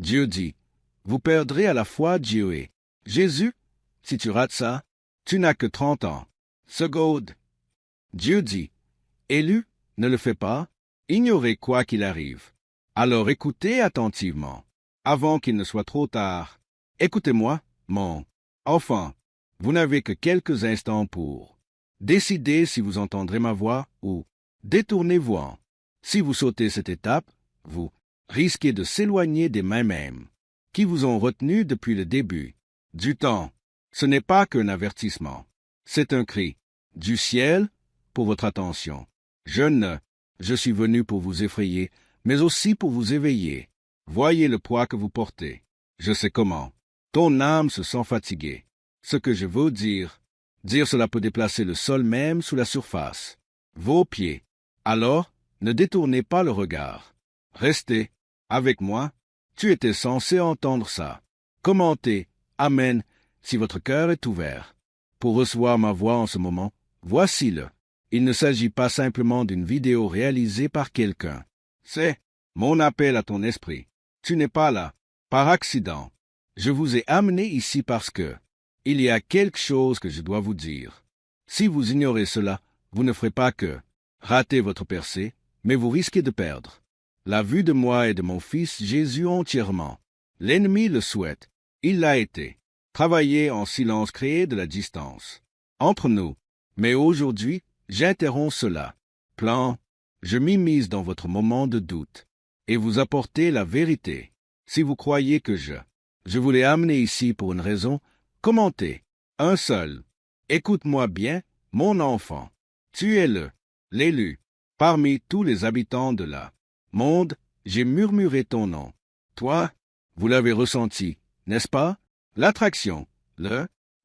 Dieu dit, vous perdrez à la fois Dieu et Jésus. Si tu rates ça, tu n'as que 30 ans. Seconde. Dieu dit, Élu, ne le fais pas, ignorez quoi qu'il arrive. Alors écoutez attentivement, avant qu'il ne soit trop tard. Écoutez-moi, mon enfant, vous n'avez que quelques instants pour décider si vous entendrez ma voix ou détournez-vous-en. Si vous sautez cette étape, vous risquez de s'éloigner des mains mêmes qui vous ont retenu depuis le début du temps. Ce n'est pas qu'un avertissement, c'est un cri du ciel pour votre attention. Je suis venu pour vous effrayer, mais aussi pour vous éveiller. Voyez le poids que vous portez. Je sais comment. Ton âme se sent fatiguée. Ce que je veux dire cela peut déplacer le sol même sous la surface. Vos pieds. Alors, ne détournez pas le regard. Restez avec moi. Tu étais censé entendre ça. Commentez. Amen. Si votre cœur est ouvert pour recevoir ma voix en ce moment, voici-le. Il ne s'agit pas simplement d'une vidéo réalisée par quelqu'un. C'est mon appel à ton esprit. Tu n'es pas là par accident. Je vous ai amené ici parce que il y a quelque chose que je dois vous dire. Si vous ignorez cela, vous ne ferez pas que rater votre percée, mais vous risquez de perdre la vue de moi et de mon Fils Jésus entièrement. L'ennemi le souhaite. Il l'a été. Travailler en silence crée de la distance entre nous. Mais aujourd'hui, j'interromps cela. Plan, je m'immisce dans votre moment de doute et vous apporter la vérité. Si vous croyez que je vous l'ai amené ici pour une raison, commentez. Un seul. Écoute-moi bien, mon enfant. Tu es l'élu. Parmi tous les habitants de la monde, j'ai murmuré ton nom. Toi, vous l'avez ressenti, n'est-ce pas? L'attraction,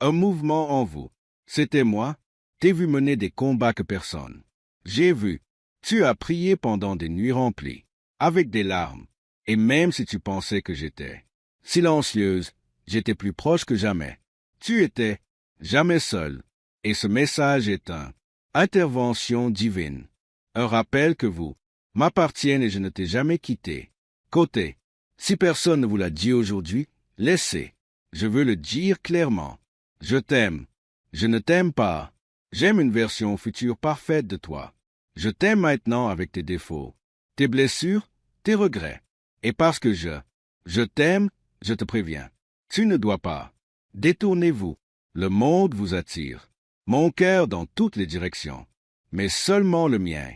un mouvement en vous. C'était moi. T'ai vu mener des combats que personne. J'ai vu. Tu as prié pendant des nuits remplies, avec des larmes. Et même si tu pensais que j'étais silencieuse, j'étais plus proche que jamais. Tu étais jamais seul. Et ce message est une intervention divine. Un rappel que vous m'appartiennent et je ne t'ai jamais quitté. Côté. Si personne ne vous l'a dit aujourd'hui, laissez. Je veux le dire clairement. Je t'aime. Je ne t'aime pas. J'aime une version future parfaite de toi. Je t'aime maintenant avec tes défauts, tes blessures, tes regrets. Et parce que je t'aime, je te préviens. Tu ne dois pas. Détournez-vous. Le monde vous attire. Mon cœur dans toutes les directions. Mais seulement le mien.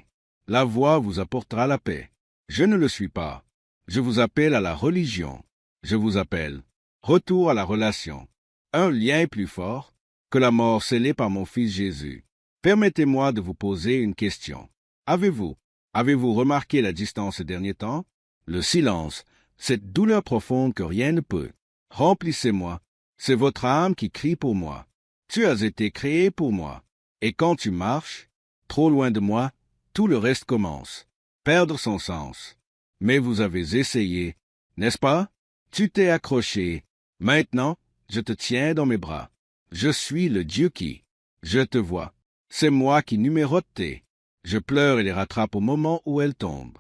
La voie vous apportera la paix. Je ne le suis pas. Je vous appelle à la religion. Je vous appelle. Retour à la relation. Un lien plus fort que la mort scellée par mon Fils Jésus. Permettez-moi de vous poser une question. Avez-vous remarqué la distance ces derniers temps? Le silence, cette douleur profonde que rien ne peut. Remplissez-moi. C'est votre âme qui crie pour moi. Tu as été créé pour moi. Et quand tu marches, trop loin de moi, tout le reste commence. Perdre son sens. Mais vous avez essayé, n'est-ce pas? Tu t'es accroché. Maintenant, je te tiens dans mes bras. Je suis le Dieu qui. Je te vois. C'est moi qui numérote tes. Je pleure et les rattrape au moment où elles tombent.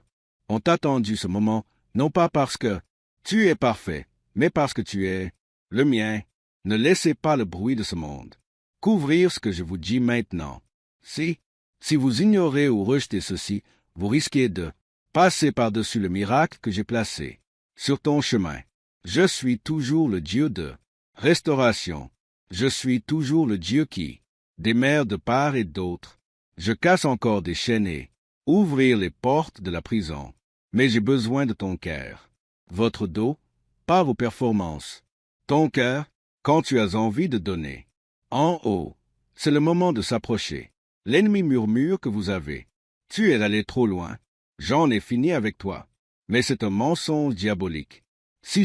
On t'a attendu ce moment, non pas parce que tu es parfait, mais parce que tu es le mien. Ne laissez pas le bruit de ce monde couvrir ce que je vous dis maintenant. Si vous ignorez ou rejetez ceci, vous risquez de passer par-dessus le miracle que j'ai placé sur ton chemin. Je suis toujours le Dieu de restauration. Je suis toujours le Dieu qui démère de part et d'autre. Je casse encore des chaînes et ouvrir les portes de la prison. Mais j'ai besoin de ton cœur. Votre dos, pas vos performances. Ton cœur, quand tu as envie de donner. En haut, c'est le moment de s'approcher. L'ennemi murmure que vous avez. Tu es allé trop loin. J'en ai fini avec toi. Mais c'est un mensonge diabolique. Si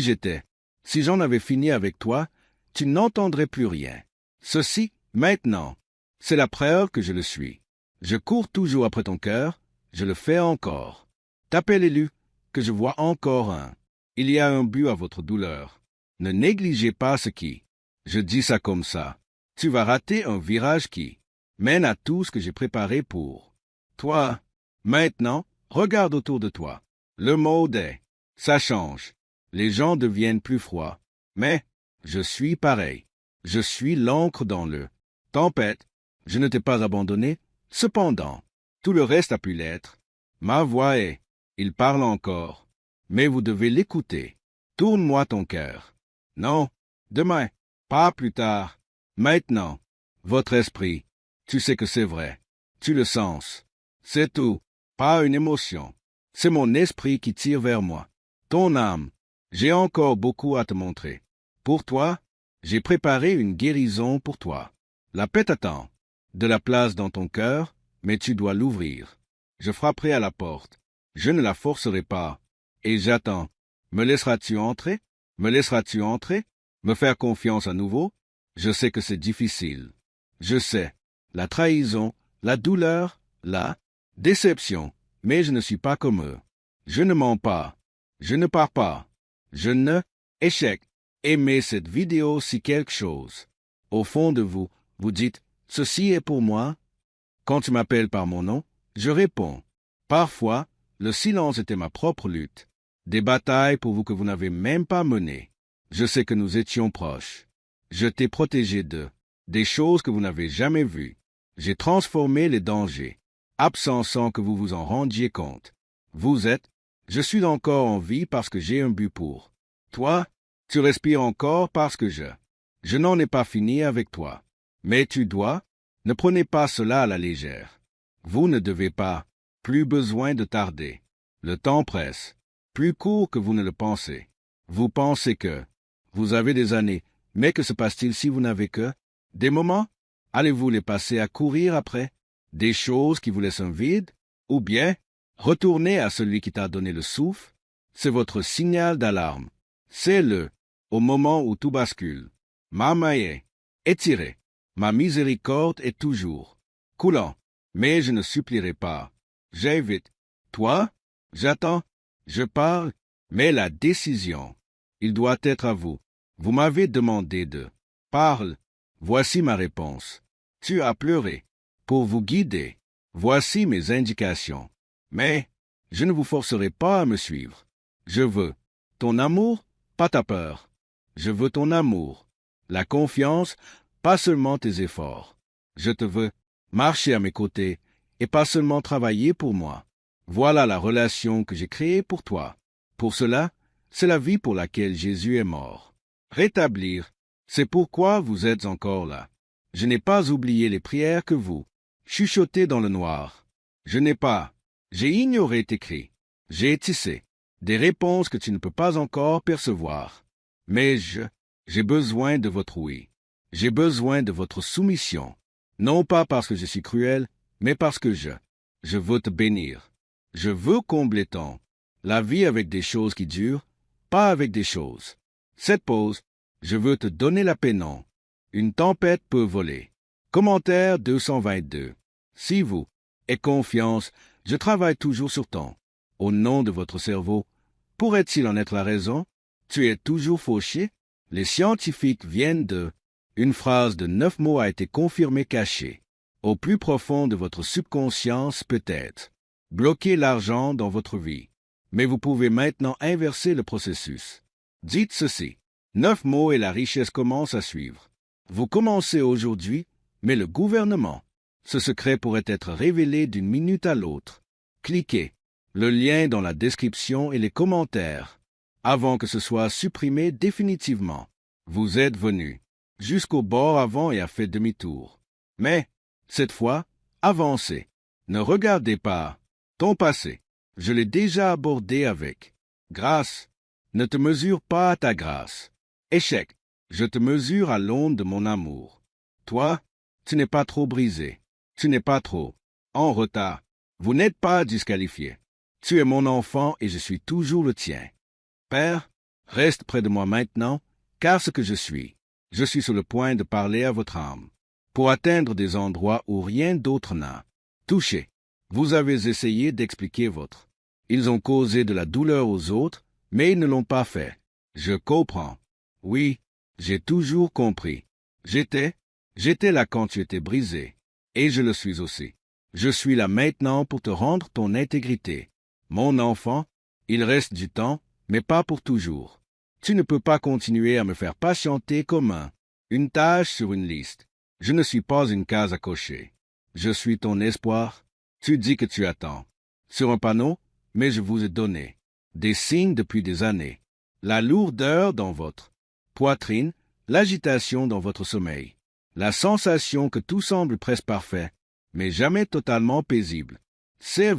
j'en avais fini avec toi, tu n'entendrais plus rien. Ceci, maintenant, c'est la preuve que je le suis. Je cours toujours après ton cœur, je le fais encore. T'appelle élu, que je vois encore un. Il y a un but à votre douleur. Ne négligez pas ce qui. Je dis ça comme ça. Tu vas rater un virage qui mène à tout ce que j'ai préparé pour toi. Maintenant, regarde autour de toi. Le monde est. Ça change. les gens deviennent plus froids. Mais je suis pareil. Je suis l'encre dans le tempête. Je ne t'ai pas abandonné. Cependant, tout le reste a pu l'être. Ma voix est, il parle encore. Mais vous devez l'écouter. Tourne-moi ton cœur. Non, demain, pas plus tard. Maintenant, votre esprit, tu sais que c'est vrai. Tu le sens. C'est tout, pas une émotion. C'est mon esprit qui tire vers moi. Ton âme, j'ai encore beaucoup à te montrer. Pour toi, j'ai préparé une guérison pour toi. La paix t'attend. De la place dans ton cœur, mais tu dois l'ouvrir. Je frapperai à la porte. Je ne la forcerai pas. Et j'attends. Me laisseras-tu entrer? Me laisseras-tu entrer? Me faire confiance à nouveau? Je sais que c'est difficile. Je sais. La trahison, la douleur, la déception. Mais je ne suis pas comme eux. Je ne mens pas. Je ne pars pas. Je ne... Échec. Aimez cette vidéo si quelque chose. Au fond de vous, vous dites, ceci est pour moi. Quand tu m'appelles par mon nom, je réponds. Parfois, le silence était ma propre lutte. Des batailles pour vous que vous n'avez même pas menées. Je sais que nous étions proches. Je t'ai protégé des choses que vous n'avez jamais vues. J'ai transformé les dangers, absents sans que vous vous en rendiez compte. Vous êtes, je suis encore en vie parce que j'ai un but pour. Toi, tu respires encore parce que je n'en ai pas fini avec toi. Mais tu dois, ne prenez pas cela à la légère. Vous ne devez pas, plus besoin de tarder. Le temps presse, plus court que vous ne le pensez. Vous pensez que vous avez des années, mais que se passe-t-il si vous n'avez que des moments? Allez-vous les passer à courir après des choses qui vous laissent un vide? Ou bien, retournez à celui qui t'a donné le souffle? C'est votre signal d'alarme. C'est au moment où tout bascule. Ma main est étirée. Ma miséricorde est toujours coulant. Mais je ne supplierai pas. J'invite. Toi, j'attends, je parle, mais la décision, il doit être à vous. Vous m'avez demandé de parle. Voici ma réponse. Tu as pleuré. Pour vous guider, voici mes indications. Mais je ne vous forcerai pas à me suivre. Je veux ton amour, pas ta peur. Je veux ton amour, la confiance, pas seulement tes efforts. Je te veux marcher à mes côtés et pas seulement travailler pour moi. Voilà la relation que j'ai créée pour toi. Pour cela, c'est la vie pour laquelle Jésus est mort. Rétablir, c'est pourquoi vous êtes encore là. Je n'ai pas oublié les prières que vous chuchotez dans le noir. J'ai ignoré tes cris. J'ai tissé des réponses que tu ne peux pas encore percevoir. Mais j'ai besoin de votre oui. J'ai besoin de votre soumission. Non pas parce que je suis cruel, mais parce que je veux te bénir. Je veux combler la vie avec des choses qui durent, pas avec des choses. Cette pause, je veux te donner la paix, non. Une tempête peut voler. Commentaire 222. Si vous, aie confiance, je travaille toujours sur au nom de votre cerveau. Pourrait-il en être la raison? Tu es toujours fauché? Les scientifiques viennent une phrase de 9 mots a été confirmée cachée. Au plus profond de votre subconscience peut-être. Bloquez l'argent dans votre vie. Mais vous pouvez maintenant inverser le processus. Dites ceci. 9 mots et la richesse commence à suivre. Vous commencez aujourd'hui, mais le gouvernement. Ce secret pourrait être révélé d'une minute à l'autre. Cliquez. Le lien dans la description et les commentaires. Avant que ce soit supprimé définitivement. Vous êtes venu jusqu'au bord avant et a fait demi-tour. Mais, cette fois, avancez. Ne regardez pas ton passé. Je l'ai déjà abordé avec grâce. Ne te mesure pas à ta grâce. Échec. Je te mesure à l'onde de mon amour. Toi, tu n'es pas trop brisé. Tu n'es pas trop en retard. Vous n'êtes pas disqualifié. Tu es mon enfant et je suis toujours le tien. Père, reste près de moi maintenant, car ce que je suis sur le point de parler à votre âme, pour atteindre des endroits où rien d'autre n'a touché. Vous avez essayé d'expliquer votre. Ils ont causé de la douleur aux autres, mais ils ne l'ont pas fait. Je comprends. Oui, j'ai toujours compris. J'étais là quand tu étais brisé, et je le suis aussi. Je suis là maintenant pour te rendre ton intégrité. Mon enfant, il reste du temps, mais pas pour toujours. Tu ne peux pas continuer à me faire patienter comme une tâche sur une liste. Je ne suis pas une case à cocher. Je suis ton espoir. Tu dis que tu attends. Sur un panneau, mais je vous ai donné des signes depuis des années. La lourdeur dans votre poitrine, l'agitation dans votre sommeil, la sensation que tout semble presque parfait, mais jamais totalement paisible. C'est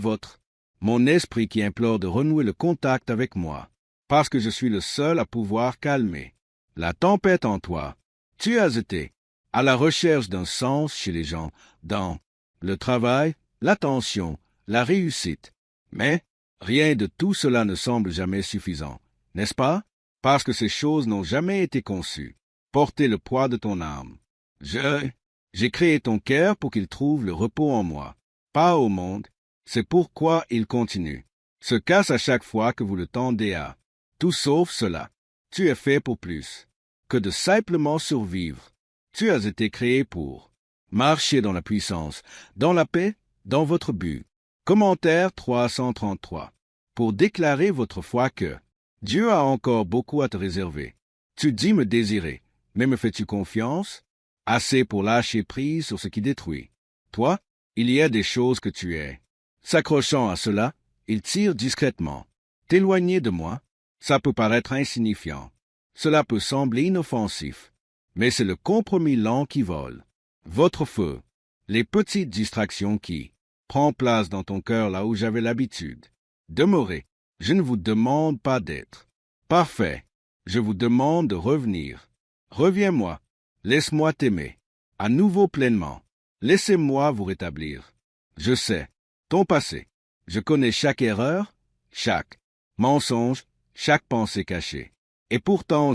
mon esprit qui implore de renouer le contact avec moi, parce que je suis le seul à pouvoir calmer la tempête en toi. Tu as été à la recherche d'un sens chez les gens, dans le travail, l'attention, la réussite. Mais rien de tout cela ne semble jamais suffisant, n'est-ce pas? Parce que ces choses n'ont jamais été conçues. Porter le poids de ton âme. J'ai créé ton cœur pour qu'il trouve le repos en moi, pas au monde. C'est pourquoi il continue, se casse à chaque fois que vous le tendez à. Tout sauf cela. Tu es fait pour plus que de simplement survivre. Tu as été créé pour marcher dans la puissance, dans la paix, dans votre but. Commentaire 333. Pour déclarer votre foi que Dieu a encore beaucoup à te réserver. Tu dis me désirer, mais me fais-tu confiance? Assez pour lâcher prise sur ce qui détruit. Toi, il y a des choses que tu es. S'accrochant à cela, il tire discrètement. T'éloigner de moi, ça peut paraître insignifiant. Cela peut sembler inoffensif, mais c'est le compromis lent qui vole. Votre feu, les petites distractions qui prennent place dans ton cœur là où j'avais l'habitude. Demeurez. Je ne vous demande pas d'être parfait. Je vous demande de revenir. Reviens-moi. Laisse-moi t'aimer. À nouveau pleinement. Laissez-moi vous rétablir. Je sais ton passé. Je connais chaque erreur, chaque mensonge, chaque pensée cachée. Et pourtant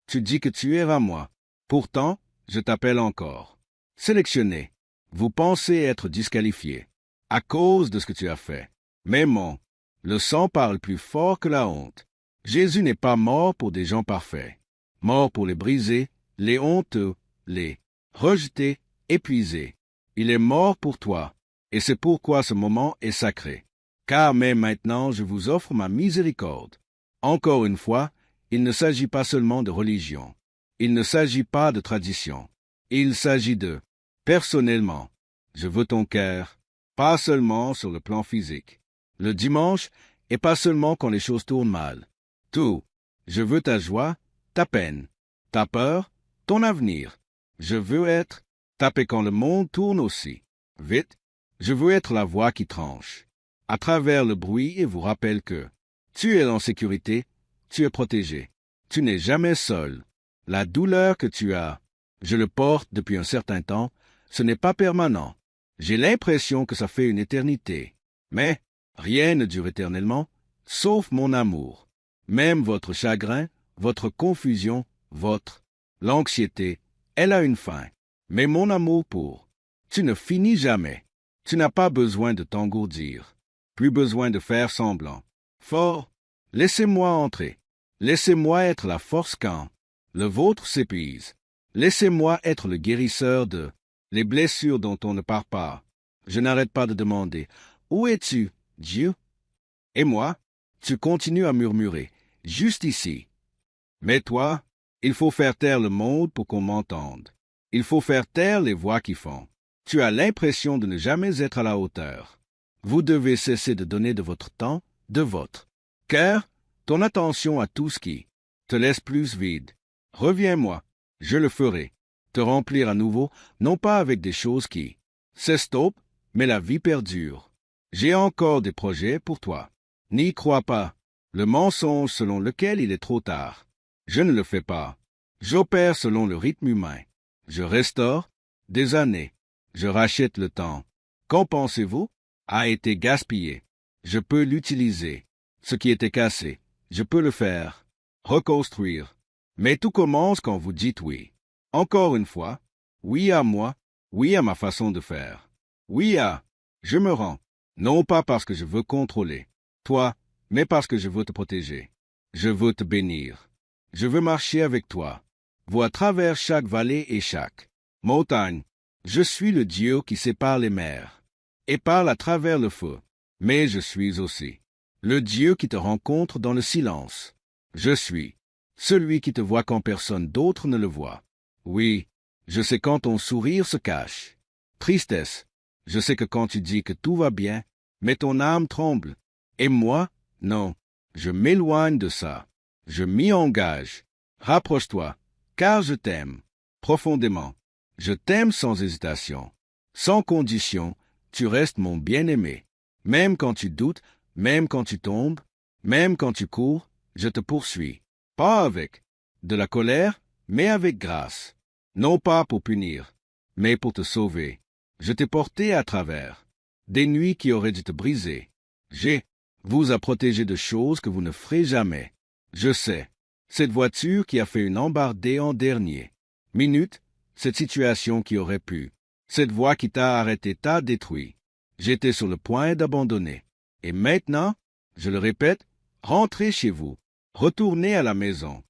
tu dis que tu es à moi. Pourtant, je t'appelle encore. Sélectionné. Vous pensez être disqualifié à cause de ce que tu as fait. Mais le sang parle plus fort que la honte. Jésus n'est pas mort pour des gens parfaits. Mort pour les brisés, les honteux, les rejetés, épuisés. Il est mort pour toi. Et c'est pourquoi ce moment est sacré. Car même maintenant je vous offre ma miséricorde. Encore une fois, il ne s'agit pas seulement de religion. Il ne s'agit pas de tradition. Il s'agit de personnellement. Je veux ton cœur, pas seulement sur le plan physique. Le dimanche, et pas seulement quand les choses tournent mal. Tout. Je veux ta joie, ta peine, ta peur, ton avenir. Je veux être ta paix quand le monde tourne aussi. Vite. Je veux être la voix qui tranche. À travers le bruit et vous rappelle que tu es en sécurité, tu es protégé. Tu n'es jamais seul. La douleur que tu as, je le porte depuis un certain temps, ce n'est pas permanent. J'ai l'impression que ça fait une éternité. Mais rien ne dure éternellement, sauf mon amour. Même votre chagrin, votre confusion, l'anxiété, elle a une fin. Mais mon amour tu ne finis jamais. Tu n'as pas besoin de t'engourdir. Plus besoin de faire semblant. Fort, laissez-moi entrer. Laissez-moi être la force quand le vôtre s'épuise. Laissez-moi être le guérisseur de les blessures dont on ne part pas. Je n'arrête pas de demander, où es-tu, Dieu? Et moi, tu continues à murmurer, juste ici. Mais toi, il faut faire taire le monde pour qu'on m'entende. Il faut faire taire les voix qui font. Tu as l'impression de ne jamais être à la hauteur. Vous devez cesser de donner de votre temps, de votre cœur, ton attention à tout ce qui te laisse plus vide. Reviens-moi, je le ferai. Te remplir à nouveau, non pas avec des choses qui s'estompent, mais la vie perdure. J'ai encore des projets pour toi. N'y crois pas. Le mensonge selon lequel il est trop tard. Je ne le fais pas. J'opère selon le rythme humain. Je restaure des années. Je rachète le temps. Qu'en pensez-vous? A été gaspillé. Je peux l'utiliser. Ce qui était cassé, je peux le faire. Reconstruire. Mais tout commence quand vous dites oui. Encore une fois, oui à moi, oui à ma façon de faire. Oui à, je me rends. Non pas parce que je veux contrôler toi, mais parce que je veux te protéger. Je veux te bénir. Je veux marcher avec toi. Vois à travers chaque vallée et chaque montagne. Je suis le Dieu qui sépare les mers et parle à travers le feu. Mais je suis aussi le Dieu qui te rencontre dans le silence. Je suis celui qui te voit quand personne d'autre ne le voit. Oui, je sais quand ton sourire se cache. Tristesse, je sais que quand tu dis que tout va bien, mais ton âme tremble. Et moi, non, je m'éloigne de ça. Je m'y engage. Rapproche-toi, car je t'aime, profondément. Je t'aime sans hésitation. Sans condition, tu restes mon bien-aimé. Même quand tu doutes, même quand tu tombes, même quand tu cours, je te poursuis. Pas avec de la colère, mais avec grâce. Non pas pour punir, mais pour te sauver. Je t'ai porté à travers des nuits qui auraient dû te briser. J'ai vous a protégé de choses que vous ne ferez jamais. Je sais, cette voiture qui a fait une embardée en dernier minute, cette situation qui aurait pu, cette voie qui t'a arrêté t'a détruit. J'étais sur le point d'abandonner. Et maintenant, je le répète, rentrez chez vous, retournez à la maison.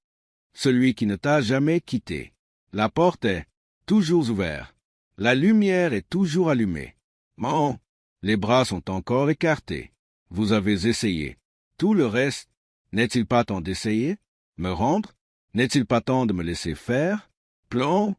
Celui qui ne t'a jamais quitté. La porte est toujours ouverte. La lumière est toujours allumée. Mon, les bras sont encore écartés. Vous avez essayé. Tout le reste, n'est-il pas temps d'essayer? Me rendre? N'est-il pas temps de me laisser faire? Plomb?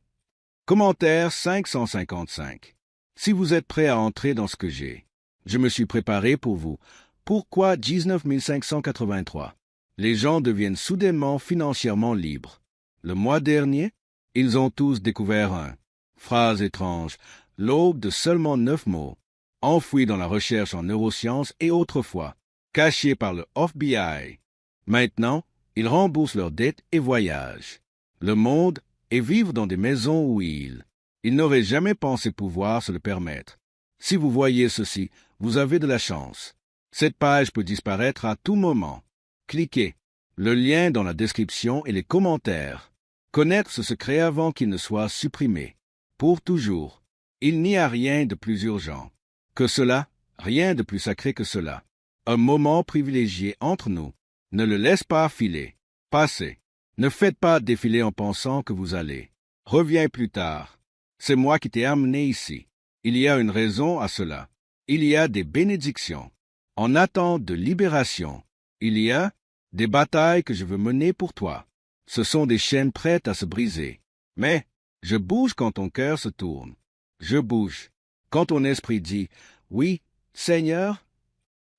Commentaire 555. Si vous êtes prêt à entrer dans ce que j'ai, je me suis préparé pour vous. Pourquoi 19 583? Les gens deviennent soudainement financièrement libres. Le mois dernier, ils ont tous découvert phrase étrange, l'aube de seulement 9 mots, enfoui dans la recherche en neurosciences et autrefois, caché par le FBI. Maintenant, ils remboursent leurs dettes et voyagent le monde et vivent dans des maisons où ils n'auraient jamais pensé pouvoir se le permettre. Si vous voyez ceci, vous avez de la chance. Cette page peut disparaître à tout moment. Cliquez le lien dans la description et les commentaires. Connaître ce secret avant qu'il ne soit supprimé. Pour toujours. Il n'y a rien de plus urgent que cela, rien de plus sacré que cela. Un moment privilégié entre nous. Ne le laisse pas filer. Passez. Ne faites pas défiler en pensant que vous allez. Reviens plus tard. C'est moi qui t'ai amené ici. Il y a une raison à cela. Il y a des bénédictions. En attente de libération, il y a des batailles que je veux mener pour toi. Ce sont des chaînes prêtes à se briser. Mais je bouge quand ton cœur se tourne. Je bouge. Quand ton esprit dit « Oui, Seigneur »,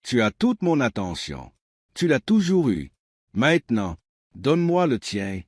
tu as toute mon attention. Tu l'as toujours eu. Maintenant, donne-moi le tien.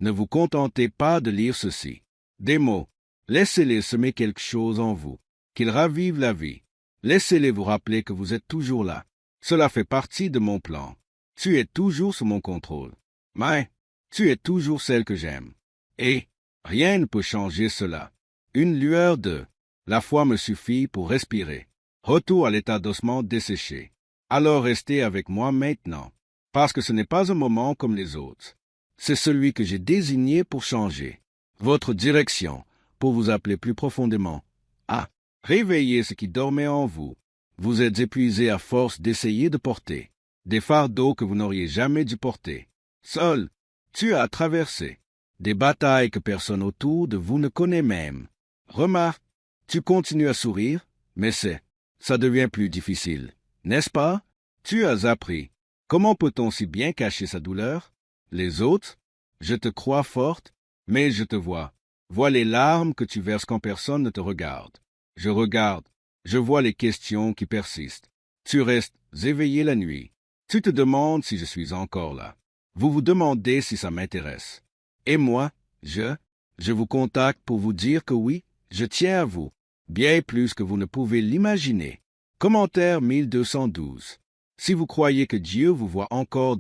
Ne vous contentez pas de lire ceci. Des mots. Laissez-les semer quelque chose en vous, qu'ils ravivent la vie. Laissez-les vous rappeler que vous êtes toujours là. Cela fait partie de mon plan. Tu es toujours sous mon contrôle. Mais tu es toujours celle que j'aime. Et rien ne peut changer cela. Une lueur de la foi me suffit pour respirer. Retour à l'état d'ossement desséché. Alors restez avec moi maintenant, parce que ce n'est pas un moment comme les autres. C'est celui que j'ai désigné pour changer votre direction, pour vous appeler plus profondément. Ah, réveillez ce qui dormait en vous. Vous êtes épuisé à force d'essayer de porter des fardeaux que vous n'auriez jamais dû porter. Seul, tu as traversé des batailles que personne autour de vous ne connaît même. Remarque, tu continues à sourire, mais ça devient plus difficile, n'est-ce pas? Tu as appris. Comment peut-on si bien cacher sa douleur? Les autres, je te crois forte, mais je te vois. Vois les larmes que tu verses quand personne ne te regarde. Je regarde, je vois les questions qui persistent. Tu restes éveillé la nuit. Tu te demandes si je suis encore là. Vous vous demandez si ça m'intéresse. Et moi, je vous contacte pour vous dire que oui, je tiens à vous, bien plus que vous ne pouvez l'imaginer. Commentaire 1212. Si vous croyez que Dieu vous voit encore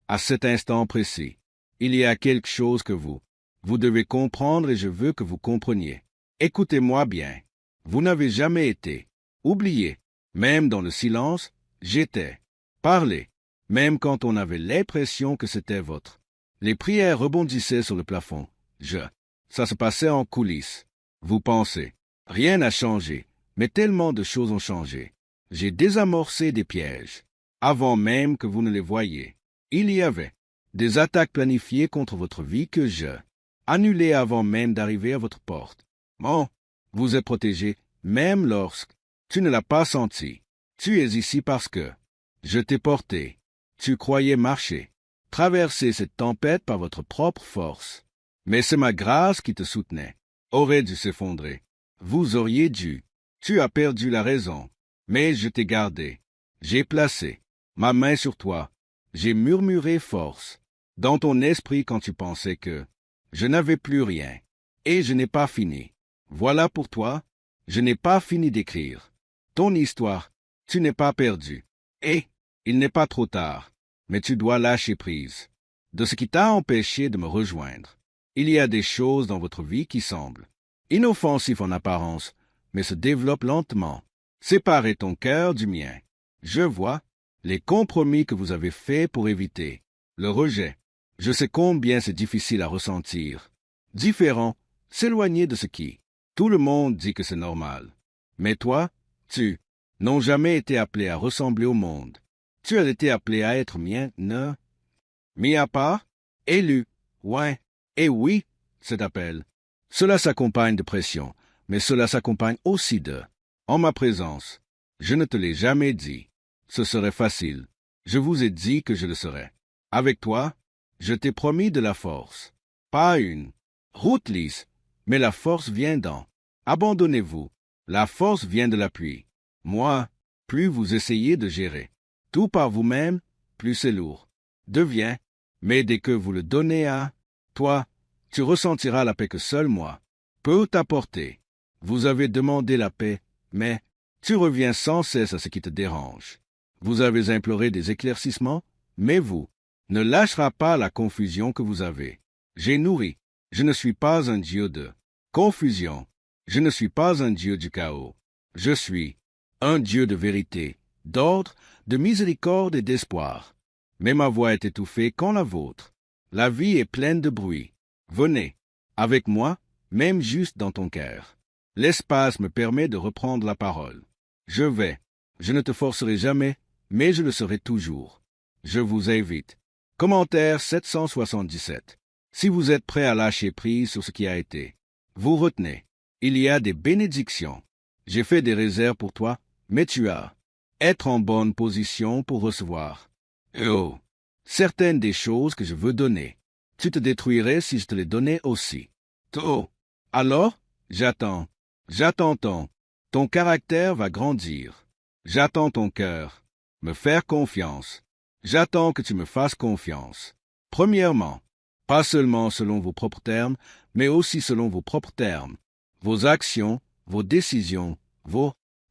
à cet instant précis, il y a quelque chose que vous devez comprendre et je veux que vous compreniez. Écoutez-moi bien. Vous n'avez jamais été oublié. Même dans le silence, j'étais. Parlez. Même quand on avait l'impression que c'était votre. Les prières rebondissaient sur le plafond. Ça se passait en coulisses. Vous pensez. Rien n'a changé, mais tellement de choses ont changé. J'ai désamorcé des pièges. Avant même que vous ne les voyiez. Il y avait des attaques planifiées contre votre vie que annulées avant même d'arriver à votre porte. Bon, vous êtes protégé, même lorsque tu ne l'as pas senti. Tu es ici parce que je t'ai porté. Tu croyais marcher. traverser cette tempête par votre propre force. Mais c'est ma grâce qui te soutenait. Aurait dû s'effondrer. Vous auriez dû. Tu as perdu la raison. Mais je t'ai gardé. J'ai placé ma main sur toi. J'ai murmuré force dans ton esprit quand tu pensais que je n'avais plus rien. Et je n'ai pas fini. Voilà pour toi, je n'ai pas fini d'écrire. Ton histoire, tu n'es pas perdu. Et il n'est pas trop tard, mais tu dois lâcher prise de ce qui t'a empêché de me rejoindre. Il y a des choses dans votre vie qui semblent inoffensives en apparence, mais se développent lentement. Séparez ton cœur du mien. Je vois les compromis que vous avez faits pour éviter le rejet. Je sais combien c'est difficile à ressentir. Différent, s'éloigner de ce qui. Tout le monde dit que c'est normal. Mais toi, tu n'as jamais été appelé à ressembler au monde. Tu as été appelé à être mien, ne? Mis à part, élu, ouais, et oui, cet appel. Cela s'accompagne de pression, mais cela s'accompagne aussi de en ma présence. Je ne te l'ai jamais dit. Ce serait facile. Je vous ai dit que je le serais. Avec toi, je t'ai promis de la force. Pas une route lisse, mais la force vient d'en. Abandonnez-vous. La force vient de l'appui. Moi, plus vous essayez de gérer tout par vous-même, plus c'est lourd. Devient, mais dès que vous le donnez à toi, tu ressentiras la paix que seul moi peux t'apporter. Vous avez demandé la paix, mais tu reviens sans cesse à ce qui te dérange. Vous avez imploré des éclaircissements, mais vous ne lâchera pas la confusion que vous avez. J'ai nourri. Je ne suis pas un Dieu de confusion. Je ne suis pas un Dieu du chaos. Je suis un Dieu de vérité, d'ordre, de miséricorde et d'espoir. Mais ma voix est étouffée quand la vôtre. La vie est pleine de bruit. Venez, avec moi, même juste dans ton cœur. L'espace me permet de reprendre la parole. Je vais. Je ne te forcerai jamais, mais je le serai toujours. Je vous invite. Commentaire 777. Si vous êtes prêt à lâcher prise sur ce qui a été, vous retenez. Il y a des bénédictions. J'ai fait des réserves pour toi, mais tu as être en bonne position pour recevoir. Oh, certaines des choses que je veux donner. Tu te détruirais si je te les donnais aussi. Oh, alors, j'attends. J'attends ton caractère va grandir. J'attends ton cœur. Me faire confiance. J'attends que tu me fasses confiance. Premièrement, pas seulement selon vos propres termes, mais aussi selon vos propres termes. Vos actions, vos décisions,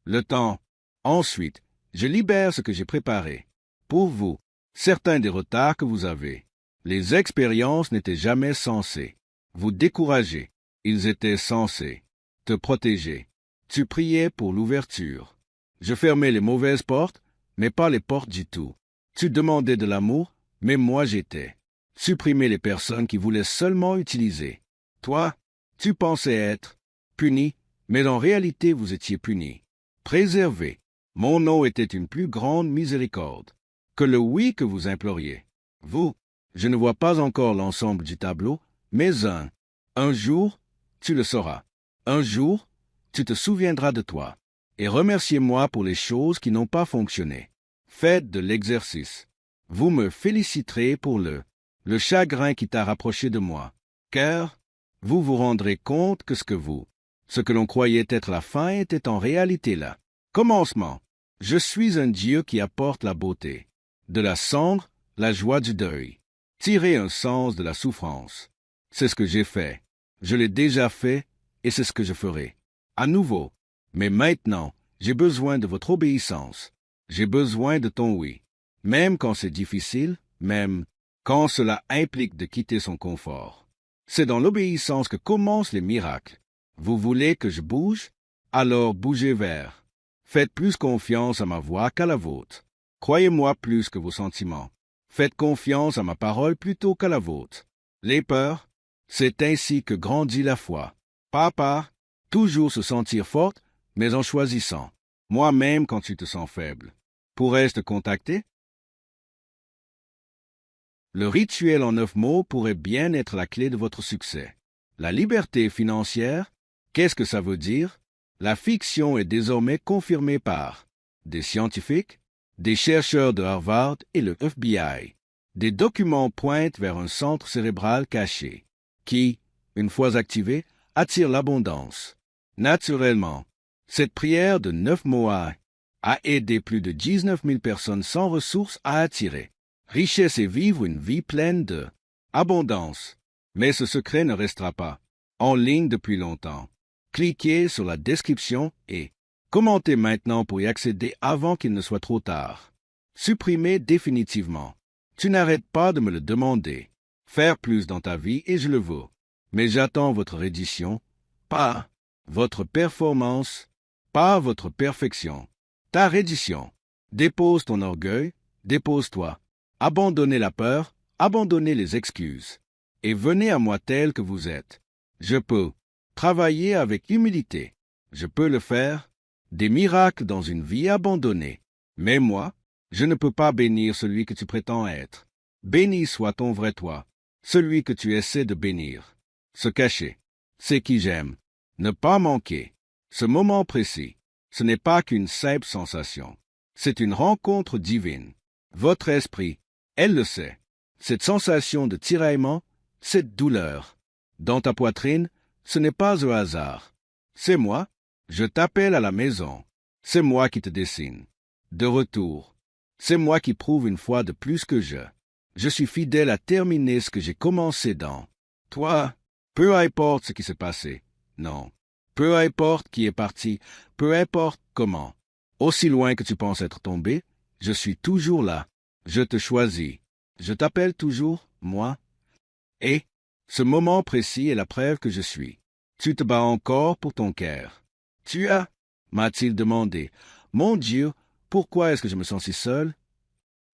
le temps. Ensuite, je libère ce que j'ai préparé. Pour vous, certains des retards que vous avez. Les expériences n'étaient jamais censées vous décourager. Ils étaient censés te protéger. Tu priais pour l'ouverture. Je fermais les mauvaises portes, mais pas les portes du tout. Tu demandais de l'amour, mais moi j'étais. Supprimer les personnes qui voulaient seulement utiliser. Toi, tu pensais être puni, mais en réalité vous étiez puni. Préservé. Mon nom était une plus grande miséricorde que le oui que vous imploriez. Vous, je ne vois pas encore l'ensemble du tableau, mais un jour, tu le sauras. Un jour, tu te souviendras de toi. Et remerciez-moi pour les choses qui n'ont pas fonctionné. Faites de l'exercice. Vous me féliciterez pour le chagrin qui t'a rapproché de moi. Car vous vous rendrez compte que ce que l'on croyait être la fin était en réalité là. Commencement. Je suis un Dieu qui apporte la beauté. De la cendre, la joie du deuil. Tirer un sens de la souffrance. C'est ce que j'ai fait. Je l'ai déjà fait et c'est ce que je ferai. À nouveau. Mais maintenant, j'ai besoin de votre obéissance. J'ai besoin de ton oui. Même quand c'est difficile, même quand cela implique de quitter son confort. C'est dans l'obéissance que commencent les miracles. Vous voulez que je bouge? Alors bougez vers. Faites plus confiance à ma voix qu'à la vôtre. Croyez-moi plus que vos sentiments. Faites confiance à ma parole plutôt qu'à la vôtre. Les peurs, c'est ainsi que grandit la foi. Pas toujours se sentir forte, mais en choisissant. Moi-même quand tu te sens faible. Pourrais-je te contacter? Le rituel en 9 mots pourrait bien être la clé de votre succès. La liberté financière, qu'est-ce que ça veut dire? La fiction est désormais confirmée par des scientifiques, des chercheurs de Harvard et le FBI, Des documents pointent vers un centre cérébral caché, qui, une fois activé, attire l'abondance. Naturellement, cette prière de 9 mois a aidé plus de 19 000 personnes sans ressources à attirer richesse et vivre une vie pleine de abondance. Mais ce secret ne restera pas en ligne depuis longtemps. Cliquez sur la description et commentez maintenant pour y accéder avant qu'il ne soit trop tard. Supprimez définitivement. Tu n'arrêtes pas de me le demander. Faire plus dans ta vie et je le veux. Mais j'attends votre reddition, pas votre performance, pas votre perfection. Ta reddition. Dépose ton orgueil, dépose-toi. Abandonnez la peur, abandonnez les excuses. Et venez à moi tel que vous êtes. Je peux travailler avec humilité. Je peux le faire. Des miracles dans une vie abandonnée. Mais moi, je ne peux pas bénir celui que tu prétends être. Béni soit ton vrai toi, celui que tu essaies de bénir. Se cacher, c'est qui j'aime. Ne pas manquer. Ce moment précis, ce n'est pas qu'une simple sensation. C'est une rencontre divine. Votre esprit, elle le sait. Cette sensation de tiraillement, cette douleur, dans ta poitrine, ce n'est pas au hasard. C'est moi, je t'appelle à la maison. C'est moi qui te dessine. De retour. C'est moi qui prouve une fois de plus que je suis fidèle à terminer ce que j'ai commencé dans toi. Peu importe ce qui s'est passé. Non. Peu importe qui est parti. Peu importe comment. Aussi loin que tu penses être tombé, je suis toujours là. Je te choisis. Je t'appelle toujours, moi. Et ce moment précis est la preuve que je suis. Tu te bats encore pour ton cœur. Tu as, m'a-t-il demandé. Mon Dieu, pourquoi est-ce que je me sens si seul?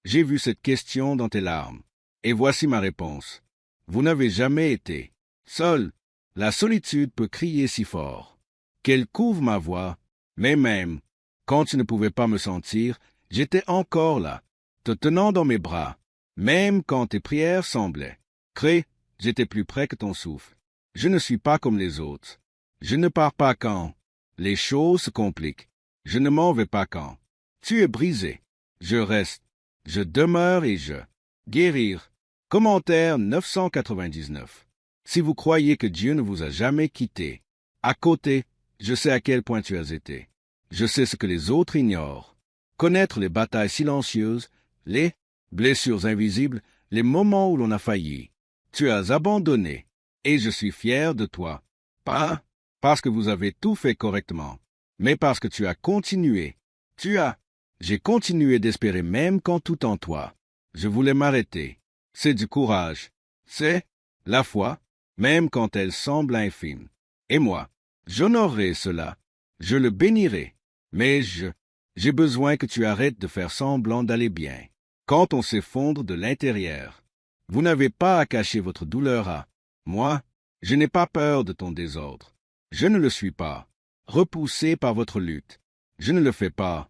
J'ai vu cette question dans tes larmes. Et voici ma réponse. Vous n'avez jamais été seul. La solitude peut crier si fort qu'elle couvre ma voix, mais même quand tu ne pouvais pas me sentir, j'étais encore là, te tenant dans mes bras, même quand tes prières semblaient. J'étais plus près que ton souffle. Je ne suis pas comme les autres. Je ne pars pas quand les choses se compliquent. Je ne m'en vais pas quand tu es brisé. Je reste. Je demeure et je guérir. Commentaire 999. Si vous croyez que Dieu ne vous a jamais quitté, à côté, je sais à quel point tu as été. Je sais ce que les autres ignorent. Connaître les batailles silencieuses, les blessures invisibles, les moments où l'on a failli. Tu as abandonné, et je suis fier de toi. Pas parce que vous avez tout fait correctement, mais parce que tu as continué. J'ai continué d'espérer même quand tout en toi. Je voulais m'arrêter. C'est du courage. C'est la foi, même quand elle semble infime. Et moi, j'honorerai cela. Je le bénirai. Mais j'ai besoin que tu arrêtes de faire semblant d'aller bien. Quand on s'effondre de l'intérieur, vous n'avez pas à cacher votre douleur à moi. Je n'ai pas peur de ton désordre. Je ne le suis pas. Repoussé par votre lutte. Je ne le fais pas.